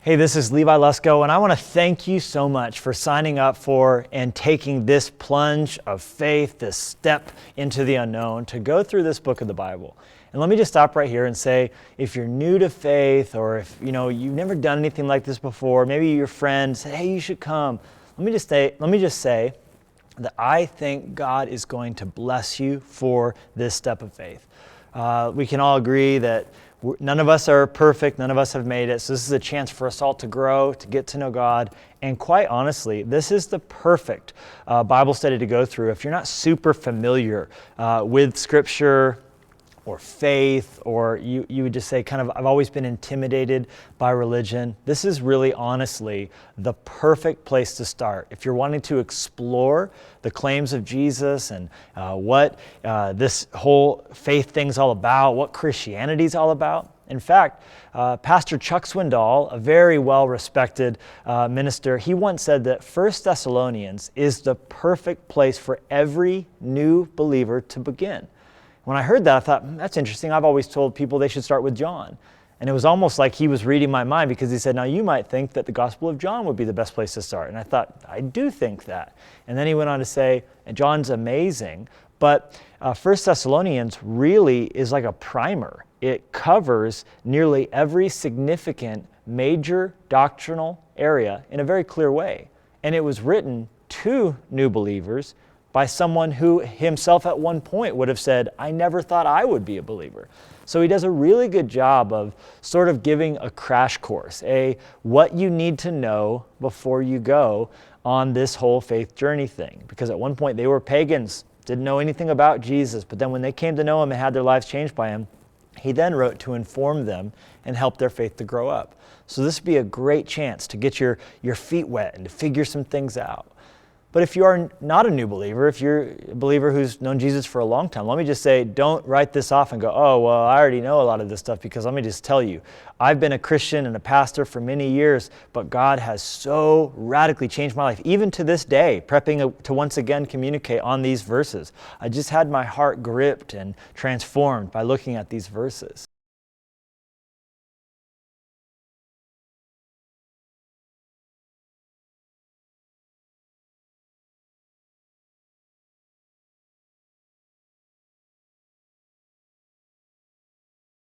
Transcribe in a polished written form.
Hey, this is Levi Lusko, and I want to thank you so much for signing up for and taking this plunge of faith, this step into the unknown to go through this book of the Bible. And let me just stop right here and say, if you're new to faith, or if you've never done anything like this before, maybe your friend said, "Hey, you should come." Let me just say that I think God is going to bless you for this step of faith. We can all agree that none of us are perfect, none of us have made it, so this is a chance for us all to grow, to get to know God, and quite honestly, this is the perfect Bible study to go through if you're not super familiar with Scripture or faith, or you would just say I've always been intimidated by religion. This is really honestly the perfect place to start. If you're wanting to explore the claims of Jesus and what this whole faith thing's all about, what Christianity's all about. In fact, Pastor Chuck Swindoll, a very well-respected minister, he once said that 1 Thessalonians is the perfect place for every new believer to begin. When I heard that, I thought, that's interesting. I've always told people they should start with John. And it was almost like he was reading my mind, because he said, now you might think that the Gospel of John would be the best place to start. And I thought, I do think that. And then he went on to say, and John's amazing, but 1 Thessalonians really is like a primer. It covers nearly every significant major doctrinal area in a very clear way. And it was written to new believers by someone who himself at one point would have said, I never thought I would be a believer. So he does a really good job of sort of giving a crash course, what you need to know before you go on this whole faith journey thing. Because at one point they were pagans, didn't know anything about Jesus, but then when they came to know him and had their lives changed by him, he then wrote to inform them and help their faith to grow up. So this would be a great chance to get your feet wet and to figure some things out. But if you are not a new believer, if you're a believer who's known Jesus for a long time, let me just say, don't write this off and go, oh, well, I already know a lot of this stuff, because let me just tell you, I've been a Christian and a pastor for many years, but God has so radically changed my life, even to this day, prepping to once again communicate on these verses. I just had my heart gripped and transformed by looking at these verses.